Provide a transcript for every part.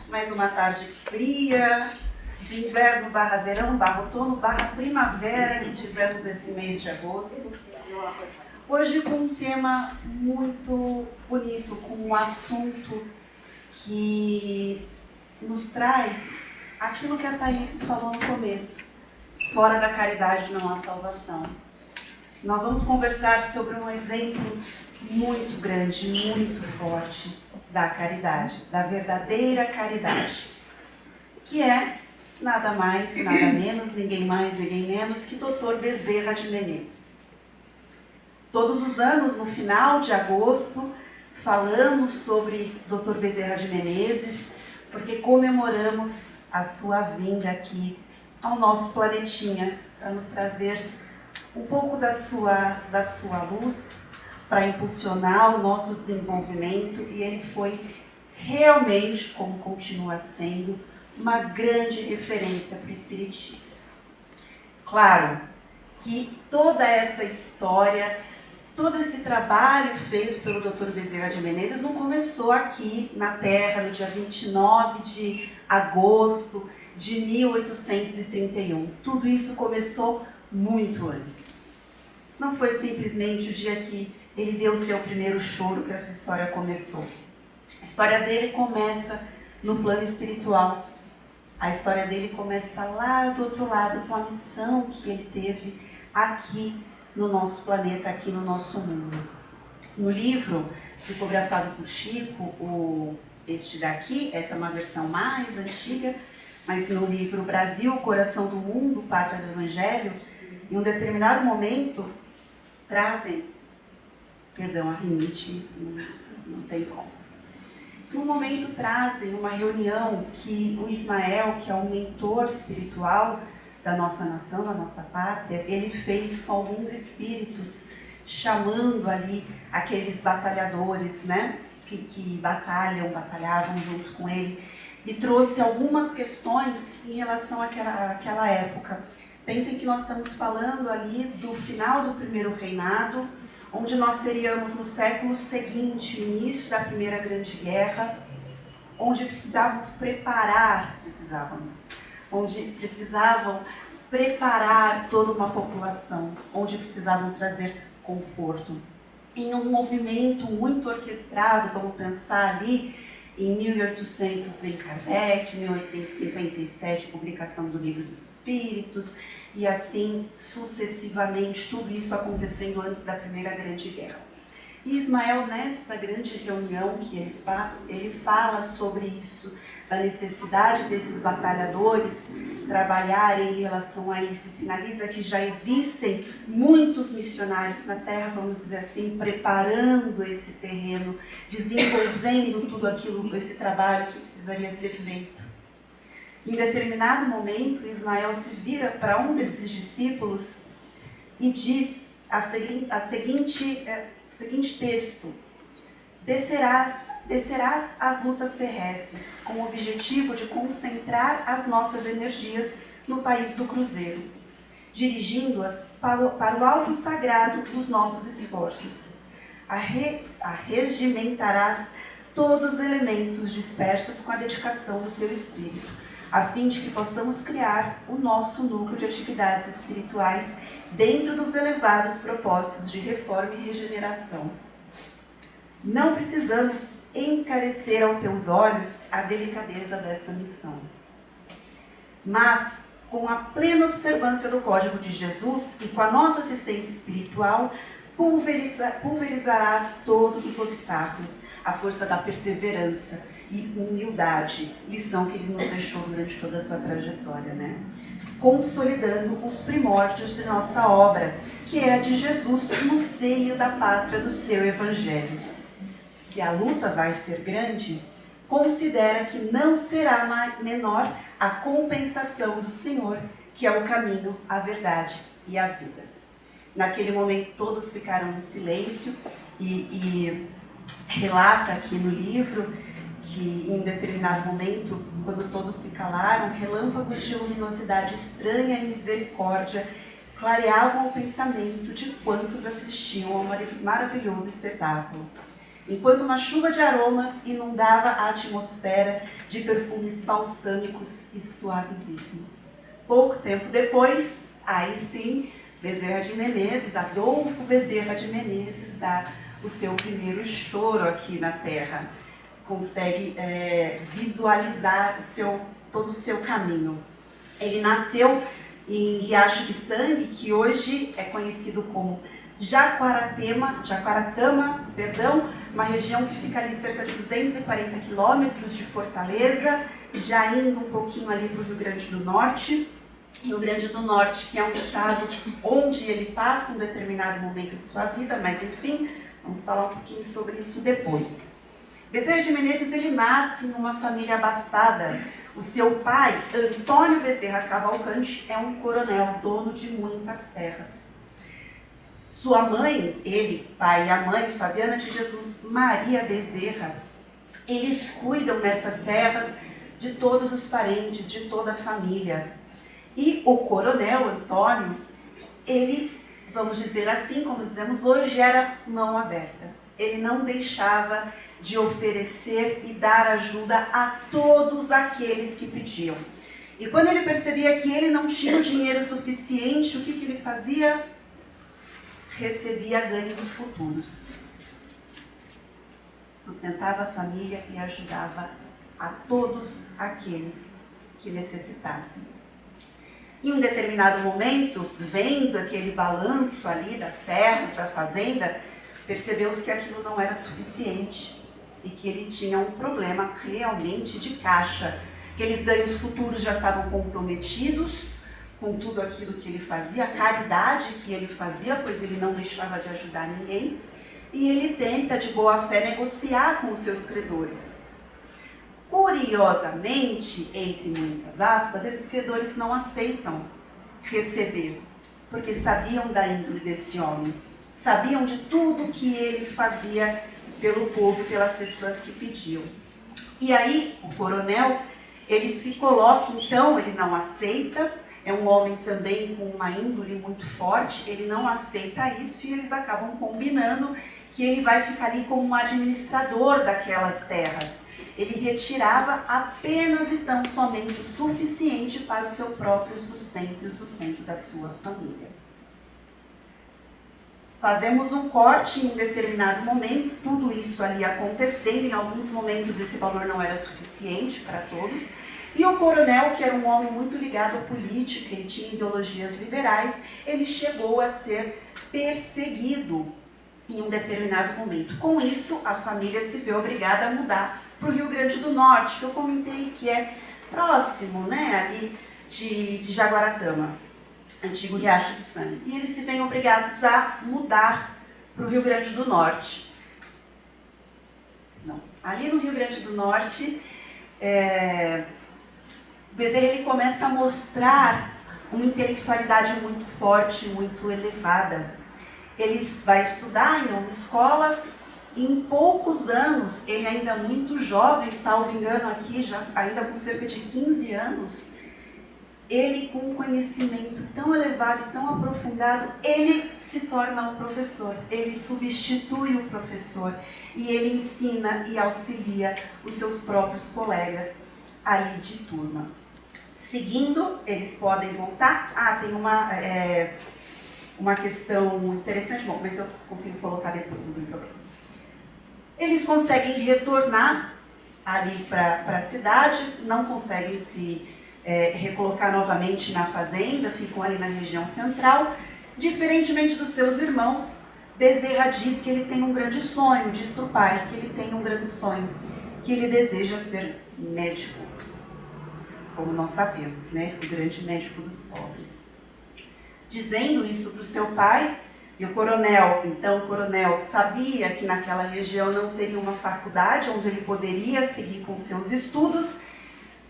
Mais uma tarde fria, de inverno barra verão, barra outono, barra primavera, que tivemos esse mês de agosto. Hoje com um tema muito bonito, com um assunto que nos traz aquilo que a Thaís falou no começo. Fora da caridade não há salvação. Nós vamos conversar sobre um exemplo muito grande, muito forte da caridade, da verdadeira caridade, que é nada mais, nada menos, ninguém mais, ninguém menos que Dr. Bezerra de Menezes. Todos os anos, no final de agosto, falamos sobre Dr. Bezerra de Menezes, porque comemoramos a sua vinda aqui ao nosso planetinha, para nos trazer um pouco da sua luz, para impulsionar o nosso desenvolvimento, e ele foi realmente, como continua sendo, uma grande referência para o Espiritismo. Claro que toda essa história, todo esse trabalho feito pelo Dr. Bezerra de Menezes não começou aqui na Terra, no dia 29 de agosto de 1831. Tudo isso começou muito antes. Não foi simplesmente o dia que ele deu o seu primeiro choro que a sua história começou. A história dele começa no plano espiritual. A história dele começa lá do outro lado, com a missão que ele teve aqui no nosso planeta, aqui no nosso mundo. No livro psicografado por Chico, este daqui, essa é uma versão mais antiga, mas no livro Brasil, Coração do Mundo, Pátria do Evangelho, em um determinado momento, trazem, perdão, a rinite, não tem como. Num momento trazem uma reunião que o Ismael, que é um mentor espiritual da nossa nação, da nossa pátria, ele fez com alguns espíritos, chamando ali aqueles batalhadores, né, que batalhavam junto com ele, e trouxe algumas questões em relação àquela época. Pensem que nós estamos falando ali do final do primeiro reinado, onde nós teríamos no século seguinte, o início da Primeira Grande Guerra, onde precisavam preparar toda uma população, onde precisavam trazer conforto. Em um movimento muito orquestrado, vamos pensar ali, em 1800 vem Kardec, 1857 publicação do Livro dos Espíritos, e assim sucessivamente, tudo isso acontecendo antes da Primeira Grande Guerra. E Ismael, nesta grande reunião que ele faz, ele fala sobre isso, da necessidade desses batalhadores trabalharem em relação a isso, e sinaliza que já existem muitos missionários na Terra, vamos dizer assim, preparando esse terreno, desenvolvendo tudo aquilo, esse trabalho que precisaria ser feito. Em determinado momento, Ismael se vira para um desses discípulos e diz o seguinte texto: descerás às lutas terrestres, com o objetivo de concentrar as nossas energias no país do cruzeiro, dirigindo-as para o alvo sagrado dos nossos esforços. Arregimentarás todos os elementos dispersos com a dedicação do teu espírito, a fim de que possamos criar o nosso núcleo de atividades espirituais dentro dos elevados propósitos de reforma e regeneração. Não precisamos encarecer aos teus olhos a delicadeza desta missão, mas, com a plena observância do Código de Jesus e com a nossa assistência espiritual, pulverizarás todos os obstáculos, a força da perseverança e humildade, lição que ele nos deixou durante toda a sua trajetória, né? Consolidando os primórdios de nossa obra, que é a de Jesus no seio da pátria do seu Evangelho. Se a luta vai ser grande, considera que não será menor a compensação do Senhor, que é o caminho, a verdade e a vida. Naquele momento todos ficaram em silêncio e relata aqui no livro que em um determinado momento, quando todos se calaram, relâmpagos de luminosidade estranha e misericórdia clareavam o pensamento de quantos assistiam ao maravilhoso espetáculo. enquanto uma chuva de aromas inundava a atmosfera de perfumes balsâmicos e suavíssimos. Pouco tempo depois, aí sim, Bezerra de Menezes, Adolfo Bezerra de Menezes, dá o seu primeiro choro aqui na Terra. Consegue visualizar todo o seu caminho. Ele nasceu em Riacho de Sangue, que hoje é conhecido como Jaguaratama, uma região que fica ali cerca de 240 quilômetros de Fortaleza, já indo um pouquinho ali para o Rio Grande do Norte. Rio Grande do Norte, que é um estado onde ele passa um determinado momento de sua vida, mas enfim, vamos falar um pouquinho sobre isso depois. Bezerra de Menezes, ele nasce em uma família abastada. O seu pai, Antônio Bezerra Cavalcante, é um coronel, dono de muitas terras. Sua mãe, ele, pai e a mãe, Fabiana de Jesus Maria Bezerra, eles cuidam nessas terras de todos os parentes, de toda a família. E o coronel Antônio, ele, vamos dizer assim, como dizemos hoje, era mão aberta. Ele não deixava de oferecer e dar ajuda a todos aqueles que pediam. E quando ele percebia que ele não tinha o dinheiro suficiente, o que ele fazia? Recebia ganhos futuros. Sustentava a família e ajudava a todos aqueles que necessitassem. Em um determinado momento, vendo aquele balanço ali das terras, da fazenda, percebeu-se que aquilo não era suficiente e que ele tinha um problema realmente de caixa. Aqueles ganhos futuros já estavam comprometidos com tudo aquilo que ele fazia, a caridade que ele fazia, pois ele não deixava de ajudar ninguém, e ele tenta, de boa fé, negociar com os seus credores. Curiosamente, entre muitas aspas, esses credores não aceitam receber, porque sabiam da índole desse homem, sabiam de tudo que ele fazia pelo povo, pelas pessoas que pediam. E aí, o coronel, ele se coloca, então, ele não aceita, é um homem também com uma índole muito forte, ele não aceita isso e eles acabam combinando que ele vai ficar ali como um administrador daquelas terras. Ele retirava apenas e tão somente o suficiente para o seu próprio sustento e o sustento da sua família. Fazemos um corte em um determinado momento, tudo isso ali acontecendo, em alguns momentos esse valor não era suficiente para todos, e o coronel, que era um homem muito ligado à política e tinha ideologias liberais, ele chegou a ser perseguido em um determinado momento. Com isso, a família se vê obrigada a mudar para o Rio Grande do Norte, que eu comentei que é próximo, né, ali de Jaguaratama, antigo Riacho de Sangue. E eles se veem obrigados a mudar para o Rio Grande do Norte. Não. Ali no Rio Grande do Norte, Bezerra ele começa a mostrar uma intelectualidade muito forte, muito elevada. Ele vai estudar em uma escola e em poucos anos, ele ainda muito jovem, salvo engano aqui, já ainda com cerca de 15 anos, ele com um conhecimento tão elevado e tão aprofundado, ele se torna um professor, ele substitui o professor e ele ensina e auxilia os seus próprios colegas ali de turma. Seguindo, eles podem voltar. Tem uma questão interessante, bom, mas eu consigo colocar depois, não tem problema. Eles conseguem retornar ali para a cidade, não conseguem se recolocar novamente na fazenda, ficam ali na região central. Diferentemente dos seus irmãos, Bezerra diz que ele tem um grande sonho, diz para o pai que ele tem um grande sonho, que ele deseja ser médico, como nós sabemos, né? O grande médico dos pobres. Dizendo isso para o seu pai, e o coronel sabia que naquela região não teria uma faculdade onde ele poderia seguir com seus estudos,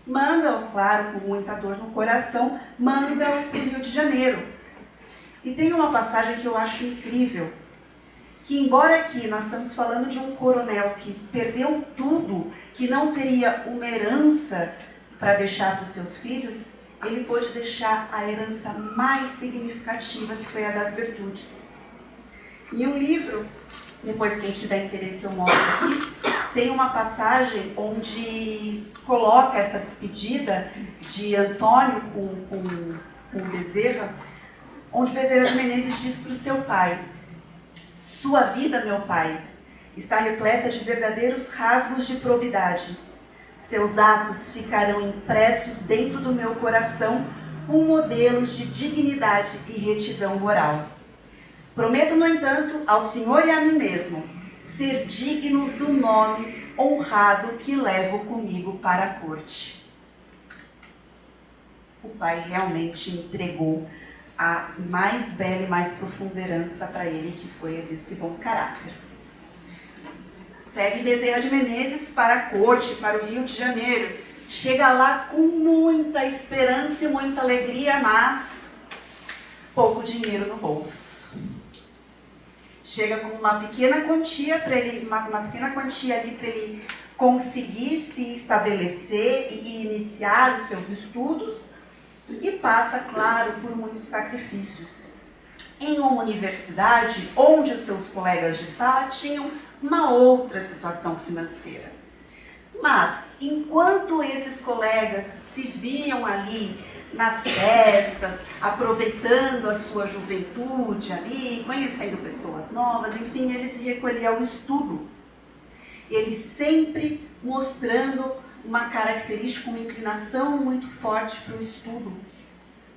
manda, claro, com muita dor no coração, manda para o Rio de Janeiro. E tem uma passagem que eu acho incrível, que embora aqui nós estamos falando de um coronel que perdeu tudo, que não teria uma herança para deixar para os seus filhos, ele pôde deixar a herança mais significativa, que foi a das virtudes. Em um livro Depois, quem tiver interesse, eu mostro aqui. Tem uma passagem onde coloca essa despedida de Antônio com Bezerra, onde Bezerra de Menezes diz para o seu pai: sua vida, meu pai, está repleta de verdadeiros rasgos de probidade. Seus atos ficarão impressos dentro do meu coração com modelos de dignidade e retidão moral. Prometo, no entanto, ao Senhor e a mim mesmo, ser digno do nome honrado que levo comigo para a corte. O pai realmente entregou a mais bela e mais profunda herança para ele, que foi desse bom caráter. Segue Bezerra de Menezes para a corte, para o Rio de Janeiro. Chega lá com muita esperança e muita alegria, mas pouco dinheiro no bolso. Chega com uma pequena quantia para ele, uma pequena quantia ali para ele conseguir se estabelecer e iniciar os seus estudos, e passa, claro, por muitos sacrifícios. Em uma universidade onde os seus colegas de sala tinham uma outra situação financeira. Mas, enquanto esses colegas se viam ali nas festas, aproveitando a sua juventude ali, conhecendo pessoas novas, enfim, ele se recolhia ao estudo. Ele sempre mostrando uma característica, uma inclinação muito forte para o estudo,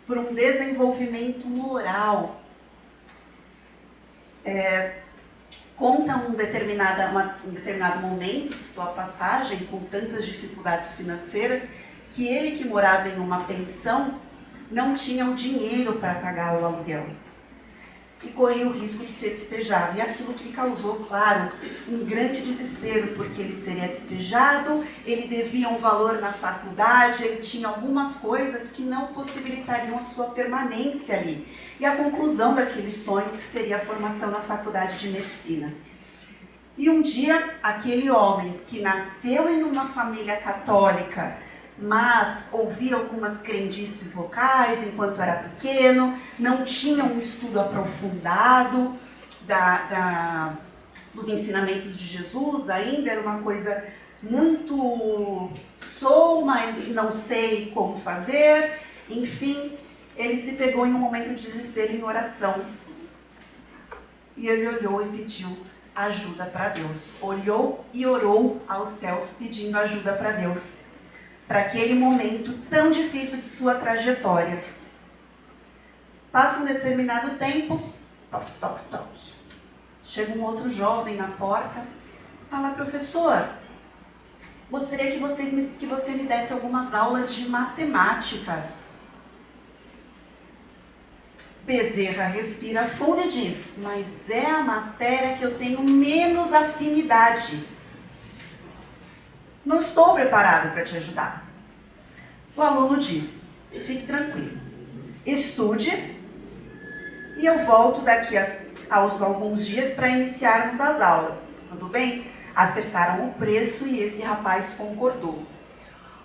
para um desenvolvimento moral. Conta um determinado momento de sua passagem, com tantas dificuldades financeiras, que ele, que morava em uma pensão, não tinha o dinheiro para pagar o aluguel e corria o risco de ser despejado. E aquilo que lhe causou, claro, um grande desespero, porque ele seria despejado, ele devia um valor na faculdade, ele tinha algumas coisas que não possibilitariam a sua permanência ali. E a conclusão daquele sonho, que seria a formação na faculdade de medicina. E um dia, aquele homem que nasceu em uma família católica, mas ouvia algumas crendices locais enquanto era pequeno, não tinha um estudo aprofundado dos ensinamentos de Jesus, ainda era uma coisa muito mas não sei como fazer, enfim, ele se pegou em um momento de desespero em oração. E ele olhou e pediu ajuda para Deus. Olhou e orou aos céus pedindo ajuda para Deus, para aquele momento tão difícil de sua trajetória. Passa um determinado tempo, toque, toque, toque. Chega um outro jovem na porta, fala: professor, gostaria que você me desse algumas aulas de matemática. Bezerra respira fundo e diz: mas é a matéria que eu tenho menos afinidade. Não estou preparado para te ajudar. O aluno diz: fique tranquilo, estude e eu volto daqui a alguns dias para iniciarmos as aulas. Tudo bem? Acertaram o preço e esse rapaz concordou.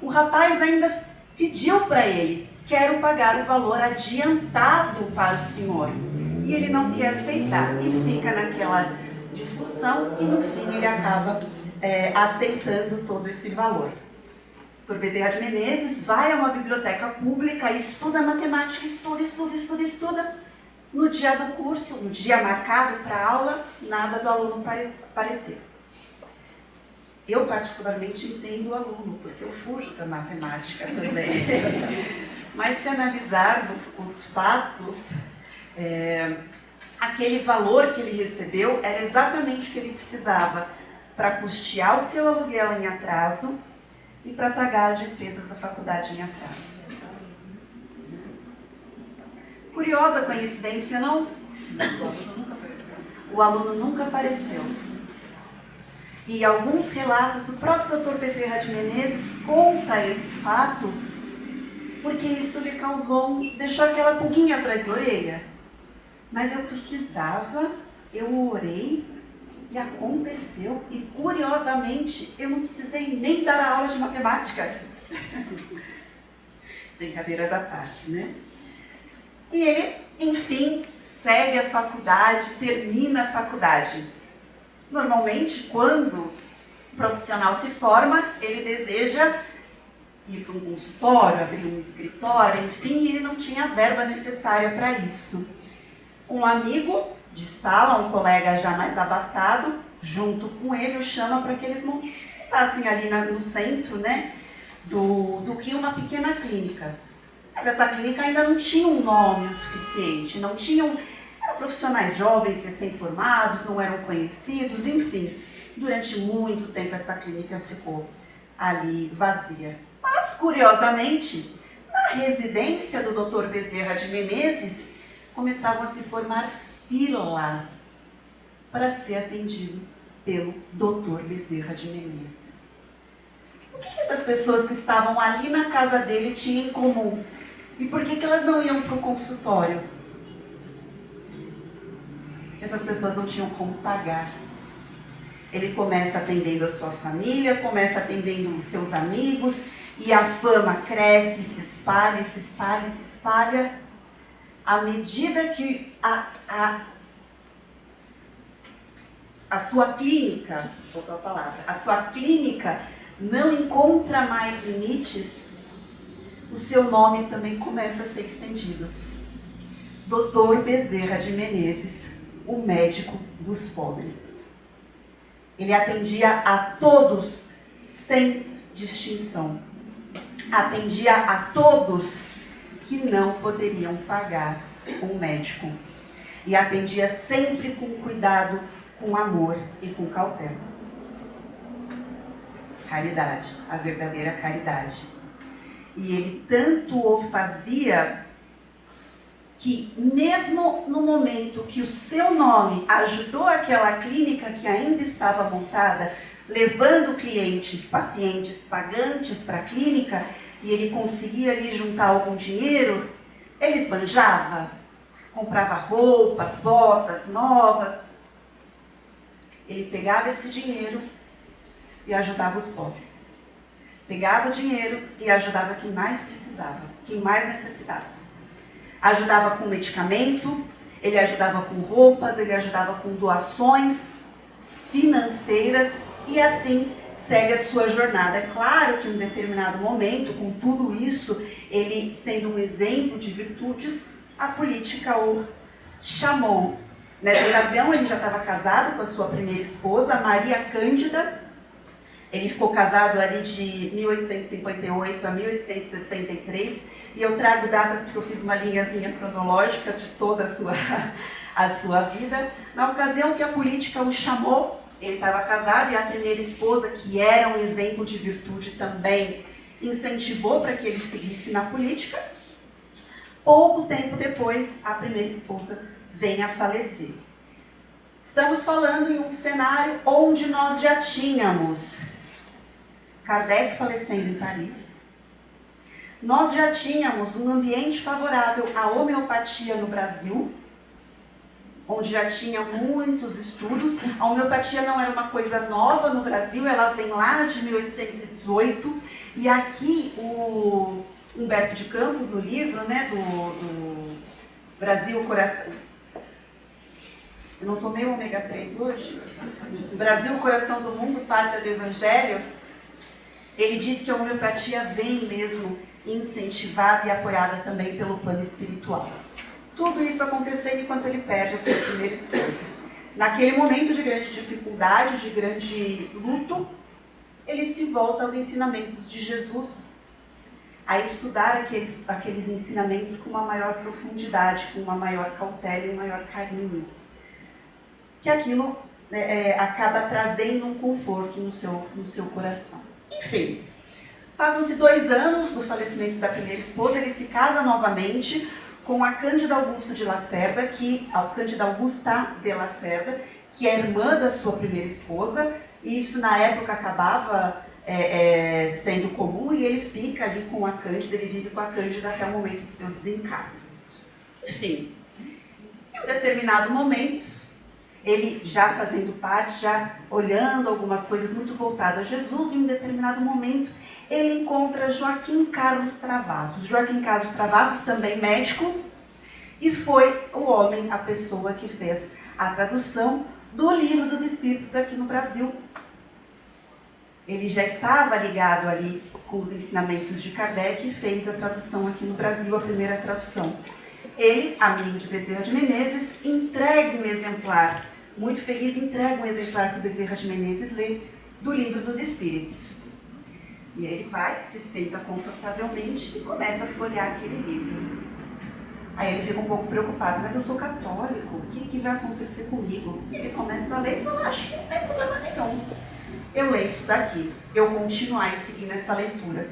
O rapaz ainda pediu para ele: quero pagar o valor adiantado para o senhor. E ele não quer aceitar e fica naquela discussão e no fim ele acaba aceitando todo esse valor. Dr. Bezerra de Menezes vai a uma biblioteca pública, estuda matemática, estuda. No dia do curso, no dia marcado para a aula, nada do aluno aparecer. Eu particularmente entendo o aluno, porque eu fujo da matemática também. Mas se analisarmos os fatos, aquele valor que ele recebeu era exatamente o que ele precisava para custear o seu aluguel em atraso e para pagar as despesas da faculdade em atraso. Curiosa coincidência, não? O aluno nunca apareceu. E alguns relatos, o próprio Dr. Bezerra de Menezes conta esse fato, porque isso lhe deixou aquela pulguinha atrás da orelha. Mas eu precisava, eu orei, e aconteceu, e curiosamente eu não precisei nem dar a aula de matemática. Brincadeiras à parte, né? E ele, enfim, segue a faculdade, termina a faculdade. Normalmente, quando o profissional se forma, ele deseja ir para um consultório, abrir um escritório, enfim, e ele não tinha a verba necessária para isso. Um amigo de sala, um colega já mais abastado, junto com ele, o chama para que eles montassem ali no centro, né, do Rio, uma pequena clínica. Mas essa clínica ainda não tinha um nome o suficiente, não tinham, eram profissionais jovens, recém-formados, não eram conhecidos, enfim. Durante muito tempo essa clínica ficou ali vazia. Mas, curiosamente, na residência do Dr. Bezerra de Menezes, começavam a se formar filas para ser atendido pelo Dr. Bezerra de Menezes. O que essas pessoas que estavam ali na casa dele tinham em comum? E por que elas não iam para o consultório? Porque essas pessoas não tinham como pagar. Ele começa atendendo a sua família, começa atendendo os seus amigos, e a fama cresce, se espalha, se espalha, se espalha. À medida que a sua clínica, faltou a palavra, a sua clínica não encontra mais limites, o seu nome também começa a ser estendido. Dr. Bezerra de Menezes, o médico dos pobres. Ele atendia a todos sem distinção. Atendia a todos que não poderiam pagar um médico. E atendia sempre com cuidado, com amor e com cautela. Caridade, a verdadeira caridade. E ele tanto o fazia que mesmo no momento que o seu nome ajudou aquela clínica que ainda estava montada, levando clientes, pacientes, pagantes para a clínica, e ele conseguia ali juntar algum dinheiro, ele esbanjava, comprava roupas, botas novas. Ele pegava esse dinheiro e ajudava os pobres. Pegava o dinheiro e ajudava quem mais precisava, quem mais necessitava. Ajudava com medicamento, ele ajudava com roupas, ele ajudava com doações financeiras e assim segue a sua jornada. É claro que em um determinado momento, com tudo isso, ele sendo um exemplo de virtudes, a política o chamou. Nessa ocasião ele já estava casado com a sua primeira esposa, Maria Cândida. Ele ficou casado ali de 1858 a 1863, e eu trago datas porque eu fiz uma linhazinha cronológica de toda a sua vida. Na ocasião que a política o chamou, ele estava casado e a primeira esposa, que era um exemplo de virtude também, incentivou para que ele seguisse na política. Pouco tempo depois, a primeira esposa vem a falecer. Estamos falando em um cenário onde nós já tínhamos Kardec falecendo em Paris. Nós já tínhamos um ambiente favorável à homeopatia no Brasil, onde já tinha muitos estudos. A homeopatia não era uma coisa nova no Brasil, ela vem lá de 1818, e aqui o Humberto de Campos, no livro, né, do Brasil, Coração... Eu não tomei o ômega 3 hoje? Brasil, Coração do Mundo, Pátria do Evangelho. Ele diz que a homeopatia vem mesmo incentivada e apoiada também pelo plano espiritual. Tudo isso acontecendo enquanto ele perde a sua primeira esposa. Naquele momento de grande dificuldade, de grande luto, ele se volta aos ensinamentos de Jesus, a estudar aqueles ensinamentos com uma maior profundidade, com uma maior cautela e um maior carinho. Que aquilo acaba trazendo um conforto no seu coração. Enfim, passam-se 2 anos do falecimento da primeira esposa, ele se casa novamente com a Cândida Augusta de Lacerda, a Cândida Augusta de Lacerda, que é irmã da sua primeira esposa, e isso na época acabava sendo comum, e ele fica ali com a Cândida, ele vive com a Cândida até o momento do seu desencargo. Enfim, em um determinado momento, ele já fazendo parte, já olhando algumas coisas muito voltadas a Jesus, em um determinado momento, ele encontra Joaquim Carlos Travassos. Joaquim Carlos Travassos, também médico, e foi o homem, a pessoa que fez a tradução do Livro dos Espíritos aqui no Brasil. Ele já estava ligado ali com os ensinamentos de Kardec e fez a tradução aqui no Brasil, a primeira tradução. Ele, amigo de Bezerra de Menezes, entrega um exemplar, muito feliz, entrega um exemplar para o Bezerra de Menezes ler do Livro dos Espíritos. E ele vai, se senta confortavelmente e começa a folhear aquele livro. Aí ele fica um pouco preocupado, mas eu sou católico, o que vai acontecer comigo? E ele começa a ler e fala, acho que não tem problema nenhum. Eu leio isso daqui, eu continuar e seguir nessa leitura.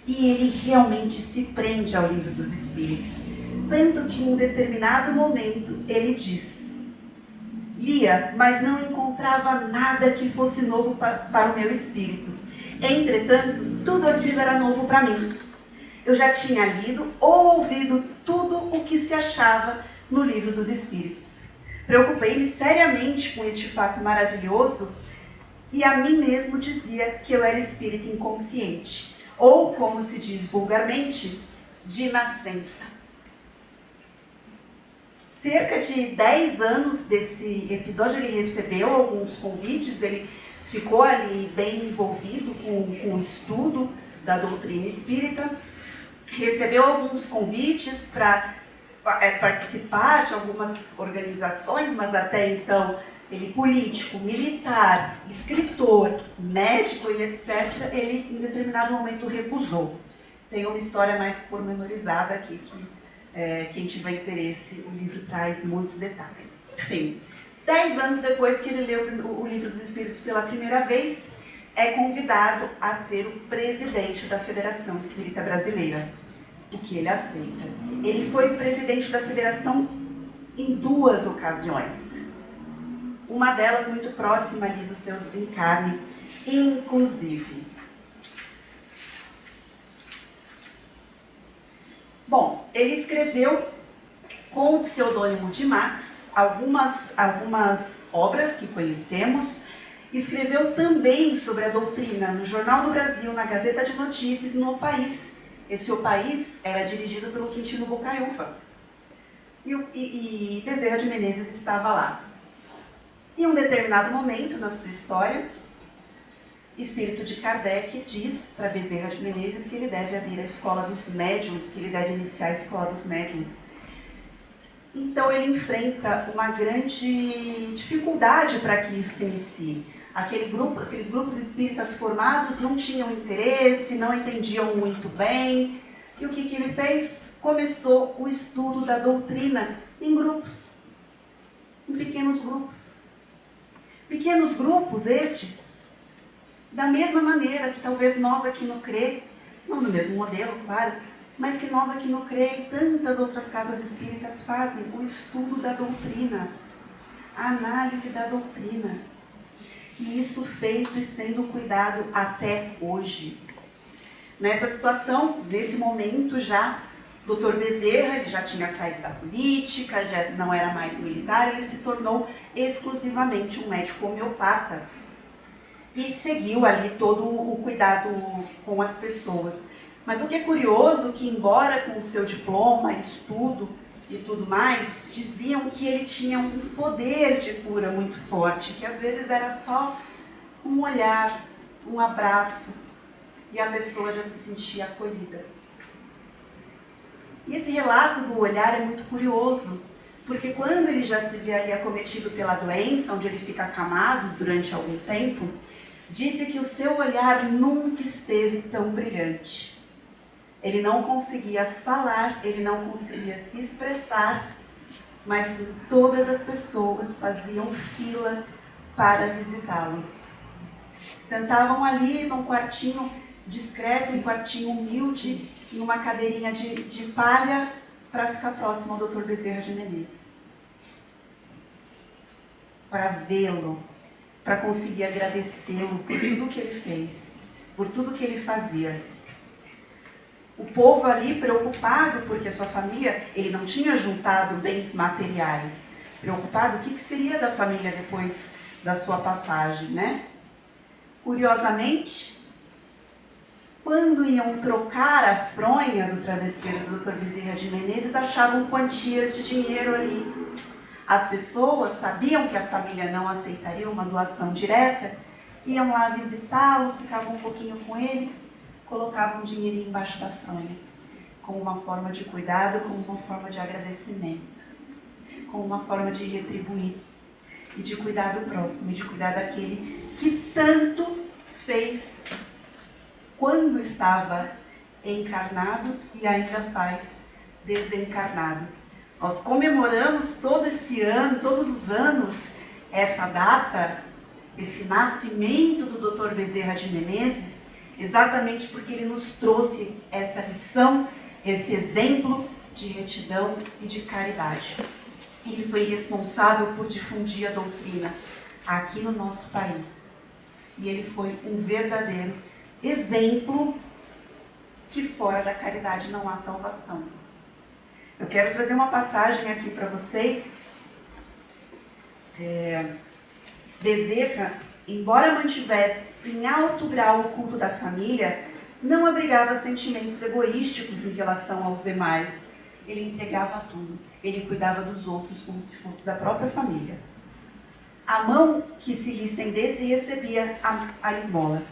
E ele realmente se prende ao Livro dos Espíritos. Tanto que em um determinado momento ele diz, lia, mas não encontrava nada que fosse novo para o meu espírito. Entretanto, tudo aquilo era novo para mim. Eu já tinha lido ou ouvido tudo o que se achava no Livro dos Espíritos. Preocupei-me seriamente com este fato maravilhoso e a mim mesmo dizia que eu era espírita inconsciente, ou, como se diz vulgarmente, de nascença. Cerca de 10 anos desse episódio, ele recebeu alguns convites, ele ficou ali bem envolvido com o estudo da doutrina espírita, recebeu alguns convites para participar de algumas organizações, mas até então ele político, militar, escritor, médico e etc., ele em determinado momento recusou. Tem uma história mais pormenorizada aqui que quem tiver interesse, o livro traz muitos detalhes. Enfim, 10 anos depois que ele leu o Livro dos Espíritos pela primeira vez, é convidado a ser o presidente da Federação Espírita Brasileira, o que ele aceita. Ele foi presidente da federação em 2 ocasiões, uma delas muito próxima ali do seu desencarne, inclusive. Bom, ele escreveu com o pseudônimo de Max algumas obras que conhecemos. Escreveu também sobre a doutrina no Jornal do Brasil, na Gazeta de Notícias e no O País. Esse O País era dirigido pelo Quintino Bocaiúva. E Bezerra de Menezes estava lá. Em um determinado momento na sua história, o espírito de Kardec diz para Bezerra de Menezes que ele deve abrir a escola dos médiuns, que ele deve iniciar a escola dos médiuns. Então ele enfrenta uma grande dificuldade para que isso se inicie. Aqueles grupos espíritas formados não tinham interesse, não entendiam muito bem. E o que ele fez? Começou o estudo da doutrina em grupos, em pequenos grupos. Pequenos grupos estes, da mesma maneira que talvez nós aqui no CRE, não no mesmo modelo, claro, mas que nós aqui no CRE e tantas outras casas espíritas fazem, o estudo da doutrina, a análise da doutrina. E isso feito e sendo cuidado até hoje. Nessa situação, nesse momento já, Dr. Bezerra, ele já tinha saído da política, já não era mais militar, ele se tornou exclusivamente um médico homeopata e seguiu ali todo o cuidado com as pessoas. Mas o que é curioso, que embora com o seu diploma, estudo e tudo mais, diziam que ele tinha um poder de cura muito forte, que às vezes era só um olhar, um abraço, e a pessoa já se sentia acolhida. E esse relato do olhar é muito curioso, porque quando ele já se vê ali acometido pela doença, onde ele fica acamado durante algum tempo, disse que o seu olhar nunca esteve tão brilhante. Ele não conseguia falar, ele não conseguia se expressar, mas todas as pessoas faziam fila para visitá-lo. Sentavam ali num quartinho discreto, um quartinho humilde, em uma cadeirinha de palha, para ficar próximo ao Dr. Bezerra de Menezes. Para vê-lo, para conseguir agradecê-lo por tudo que ele fez, por tudo que ele fazia. O povo ali preocupado, porque sua família, ele não tinha juntado bens materiais. Preocupado, o que seria da família depois da sua passagem, né? Curiosamente, quando iam trocar a fronha do travesseiro do Dr. Bezerra de Menezes, achavam quantias de dinheiro ali. As pessoas sabiam que a família não aceitaria uma doação direta, iam lá visitá-lo, ficavam um pouquinho com ele, colocavam um dinheirinho embaixo da fronha, como uma forma de cuidado, como uma forma de agradecimento, como uma forma de retribuir e de cuidar do próximo, e de cuidar daquele que tanto fez quando estava encarnado e ainda faz desencarnado. Nós comemoramos todo esse ano, todos os anos, essa data, esse nascimento do Dr. Bezerra de Menezes, exatamente porque ele nos trouxe essa lição, esse exemplo de retidão e de caridade. Ele foi responsável por difundir a doutrina aqui no nosso país. E ele foi um verdadeiro exemplo que fora da caridade não há salvação. Eu quero trazer uma passagem aqui para vocês. Bezerra, embora mantivesse em alto grau o culto da família, não abrigava sentimentos egoísticos em relação aos demais. Ele entregava tudo. Ele cuidava dos outros como se fosse da própria família. A mão que se lhe estendesse recebia a esmola.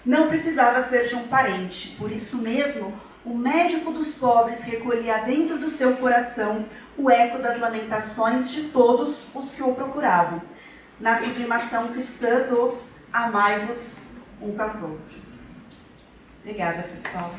Não precisava ser de um parente, por isso mesmo, o médico dos pobres recolhia dentro do seu coração o eco das lamentações de todos os que o procuravam, na sublimação cristã do amai-vos uns aos outros. Obrigada, pessoal.